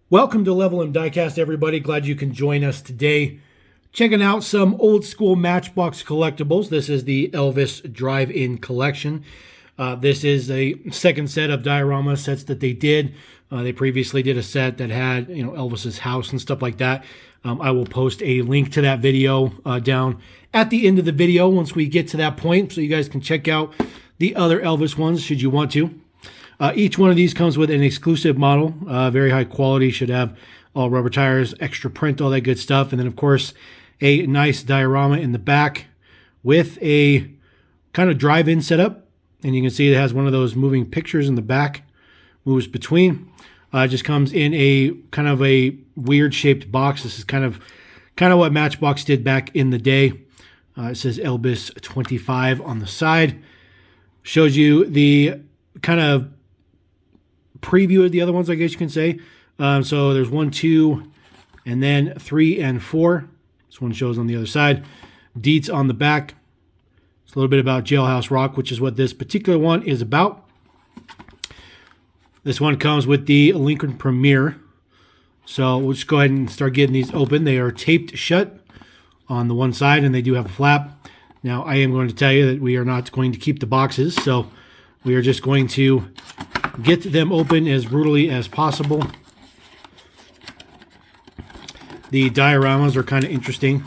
Welcome to Level M Diecast, everybody. Glad you can join us today. Checking out some old school Matchbox collectibles. This is the Elvis Drive-In Collection. This is a second set of diorama sets that they did. They previously did a set that had, Elvis's house and stuff like that. I will post a link to that video down at the end of the video once we get to that point, so you guys can check out the other Elvis ones should you want to. Each one of these comes with an exclusive model, very high quality, should have all rubber tires, extra print, all that good stuff. And then, of course, a nice diorama in the back with a kind of drive-in setup. And you can see it has one of those moving pictures in the back, moves between. It just comes in a kind of a weird shaped box. This is kind of what Matchbox did back in the day. It says Elvis 25 on the side. Shows you the kind of preview of the other ones, I guess you can say. So there's 1, 2, and then 3 and 4. This one shows on the other side. Deets on the back. It's a little bit about Jailhouse Rock, which is what this particular one is about. This one comes with the Lincoln Premier. So we'll just go ahead and start getting these open. They are taped shut on the one side, and they do have a flap. Now, I am going to tell you that we are not going to keep the boxes, so we are just going to get them open as brutally as possible. The dioramas are kind of interesting.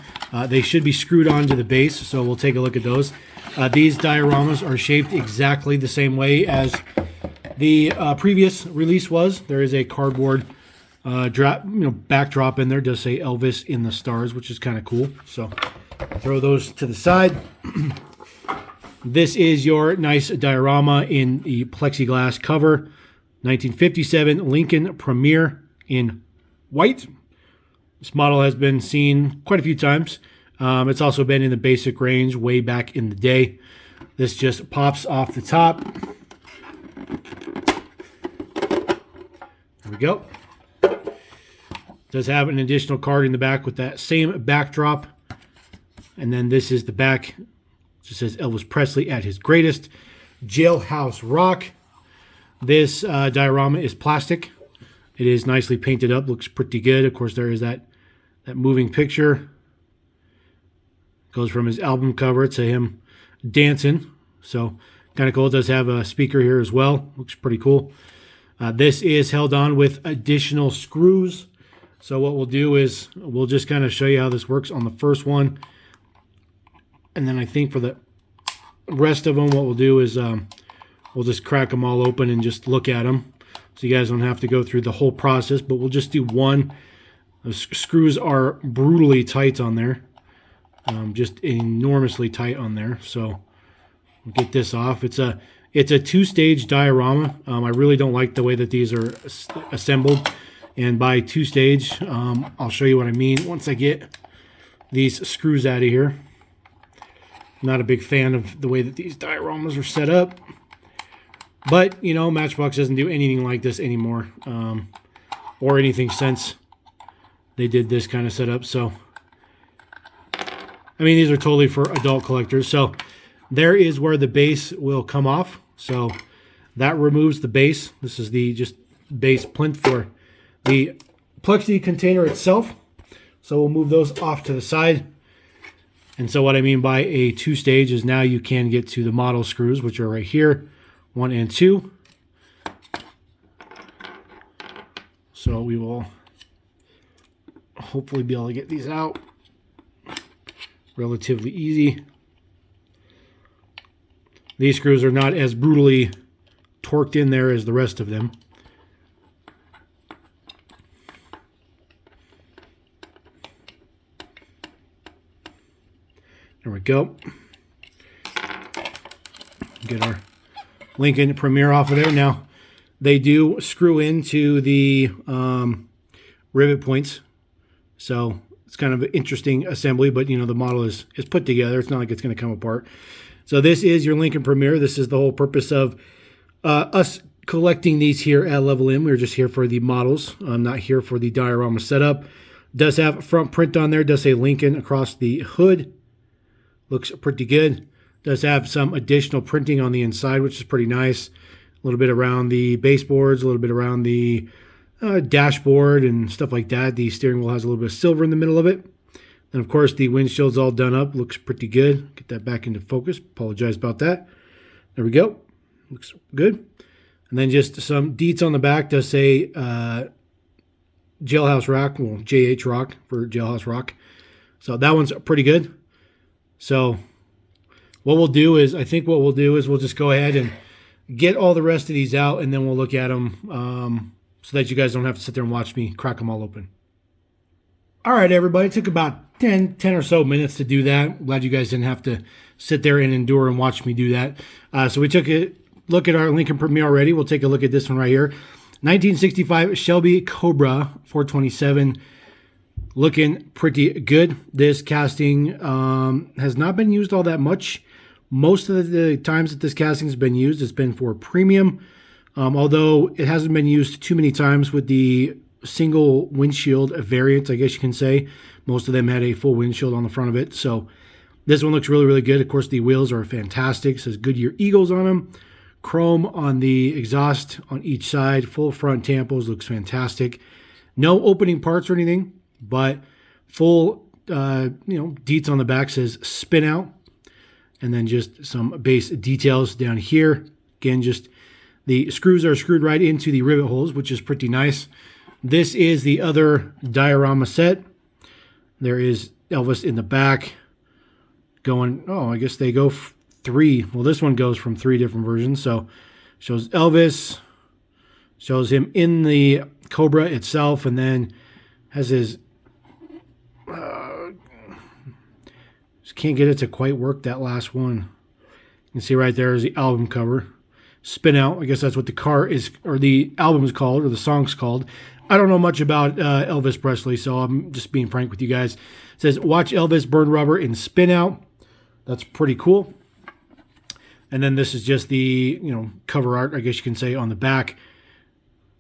They should be screwed onto the base, so we'll take a look at those. These dioramas are shaped exactly the same way as the previous release was. There is a cardboard backdrop in there. It does say Elvis in the stars, which is kind of cool. So throw those to the side. This is your nice diorama in the plexiglass cover. 1957 Lincoln Premier in white. This model has been seen quite a few times. It's also been in the basic range way back in the day. This just pops off the top. There we go. Does have an additional card in the back with that same backdrop. And then this is the back. It says Elvis Presley at his greatest. Jailhouse Rock. This diorama is plastic. It is nicely painted up. Looks pretty good. Of course, there is that moving picture. Goes from his album cover to him dancing. So, kind of cool. It does have a speaker here as well. Looks pretty cool. This is held on with additional screws. So what we'll do is we'll just kind of show you how this works on the first one. And then I think for the rest of them, what we'll do is we'll just crack them all open and just look at them. So you guys don't have to go through the whole process, but we'll just do one. The screws are brutally tight on there. Just enormously tight on there. So we'll get this off. It's a 2-stage diorama. I really don't like the way that these are assembled. And by 2-stage, I'll show you what I mean once I get these screws out of here. Not a big fan of the way that these dioramas are set up. But, Matchbox doesn't do anything like this anymore. Or anything since they did this kind of setup. So, I mean, these are totally for adult collectors. So, there is where the base will come off. So, that removes the base. This is the just base plinth for the plexi container itself. So, we'll move those off to the side. And so what I mean by a 2-stage is now you can get to the model screws, which are right here, 1 and 2. So we will hopefully be able to get these out relatively easy. These screws are not as brutally torqued in there as the rest of them. There we go. Get our Lincoln Premier off of there. Now, they do screw into the rivet points. So, it's kind of an interesting assembly, but, the model is put together. It's not like it's going to come apart. So, this is your Lincoln Premier. This is the whole purpose of us collecting these here at Level M. We're just here for the models. I'm not here for the diorama setup. Does have front print on there. Does say Lincoln across the hood. Looks pretty good. Does have some additional printing on the inside, which is pretty nice. A little bit around the baseboards, a little bit around the dashboard and stuff like that. The steering wheel has a little bit of silver in the middle of it. And of course, the windshield's all done up. Looks pretty good. Get that back into focus. Apologize about that. There we go. Looks good. And then just some deets on the back. Does say Jailhouse Rock. Well, JH Rock for Jailhouse Rock. So that one's pretty good. So what we'll do is, I think what we'll do is we'll just go ahead and get all the rest of these out, and then we'll look at them so that you guys don't have to sit there and watch me crack them all open. All right, everybody. It took about 10 or so minutes to do that. I'm glad you guys didn't have to sit there and endure and watch me do that. So we took a look at our Lincoln Premier already. We'll take a look at this one right here. 1965 Shelby Cobra 427. Looking pretty good. This casting has not been used all that much. Most of the times that this casting has been used, it's been for premium. Although it hasn't been used too many times with the single windshield variants, I guess you can say. Most of them had a full windshield on the front of it. So this one looks really, really good. Of course, the wheels are fantastic. It says Goodyear Eagles on them. Chrome on the exhaust on each side. Full front tampos. Looks fantastic. No opening parts or anything, but full, deets on the back. Says spin out. And then just some base details down here. Again, just the screws are screwed right into the rivet holes, which is pretty nice. This is the other diorama set. There is Elvis in the back going, I guess they go three. Well, this one goes from three different versions. So shows Elvis, shows him in the Cobra itself, and then has his, just can't get it to quite work, that last one. You can see right there is the album cover. Spin Out, I guess that's what the car is, or the album is called, or the song's called. I don't know much about Elvis Presley, so I'm just being frank with you guys. It says, watch Elvis burn rubber and spin out. That's pretty cool. And then this is just the, cover art, I guess you can say, on the back.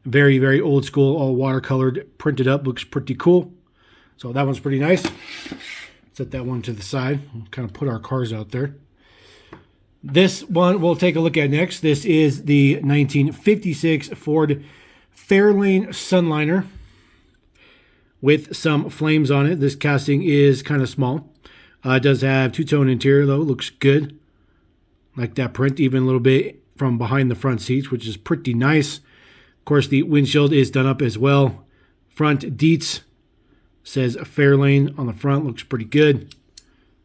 Very, very old school, all watercolored, printed up. Looks pretty cool. So that one's pretty nice. Set that one to the side. We'll kind of put our cars out there. This one we'll take a look at next. This is the 1956 Ford Fairlane Sunliner with some flames on it. This casting is kind of small. It does have two-tone interior, though. It looks good. Like that print, even a little bit from behind the front seats, which is pretty nice. Of course, the windshield is done up as well. Front deets says Fairlane on the front. Looks pretty good.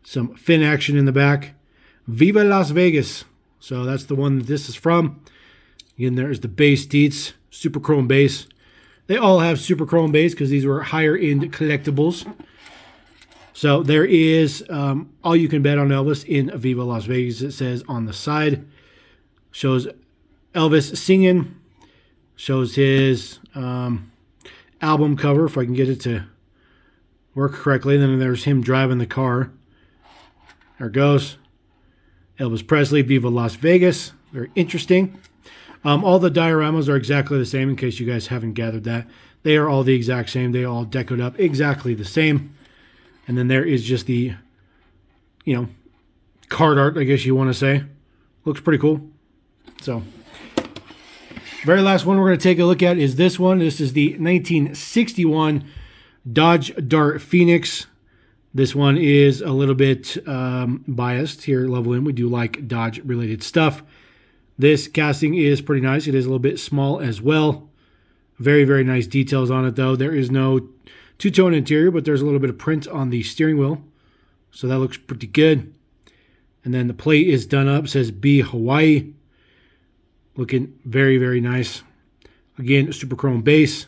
Some fin action in the back. Viva Las Vegas. So that's the one that this is from. Again, there's the base deets. Super chrome base. They all have super chrome base because these were higher end collectibles. So there is all you can bet on Elvis in Viva Las Vegas. It says on the side. Shows Elvis singing. Shows his album cover, if I can get it to work correctly. Then there's him driving the car. There it goes. Elvis Presley, Viva Las Vegas. Very interesting. All the dioramas are exactly the same, in case you guys haven't gathered that. They are all the exact same. They all decoed up exactly the same. And then there is just the, card art, I guess you want to say. Looks pretty cool. So, very last one we're going to take a look at is this one. This is the 1961 Dodge Dart Phoenix. This one is a little bit biased here at Level In. We do like Dodge-related stuff. This casting is pretty nice. It is a little bit small as well. Very, very nice details on it, though. There is no two-tone interior, but there's a little bit of print on the steering wheel. So that looks pretty good. And then the plate is done up. It says B Hawaii. Looking very, very nice. Again, super chrome base.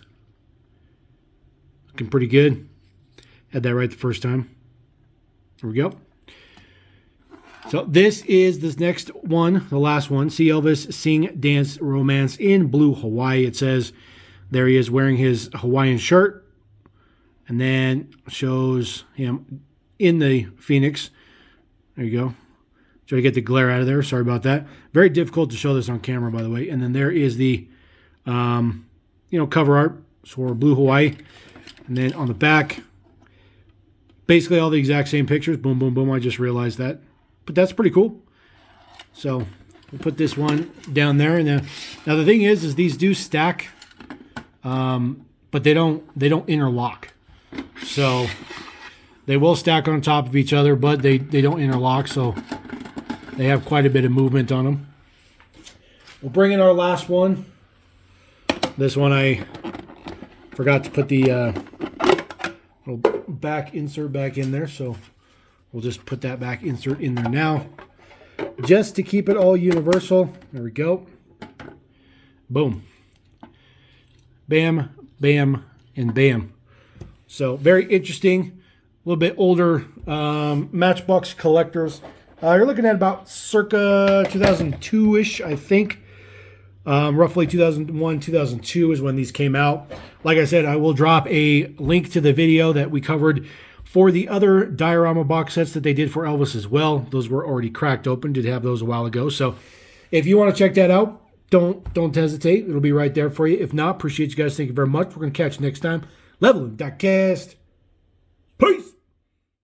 Looking pretty good. Had that right the first time. There we go. So this is this next one, the last one. See Elvis sing, dance, romance in blue Hawaii. It says there he is wearing his Hawaiian shirt. And then shows him in the Phoenix. There you go. Try to get the glare out of there. Sorry about that. Very difficult to show this on camera, by the way. And then there is the, cover art for blue Hawaii. And then on the back, basically all the exact same pictures. Boom, boom, boom. I just realized that. But that's pretty cool. So we'll put this one down there. And now the thing is these do stack but they don't interlock. So they will stack on top of each other, but they don't interlock, so they have quite a bit of movement on them. We'll bring in our last one. This one I forgot to put the little back insert back in there, so we'll just put that back insert in there now, just to keep it all universal. There we go. Boom. Bam, bam, and bam. So very interesting. A little bit older Matchbox collectors. You're looking at about circa 2002-ish, I think. Roughly 2001, 2002 is when these came out. Like I said, I will drop a link to the video that we covered for the other diorama box sets that they did for Elvis as well. Those were already cracked open. Did have those a while ago. So if you want to check that out, don't hesitate. It'll be right there for you. If not, appreciate you guys. Thank you very much. We're going to catch you next time. Leveling.cast. Peace.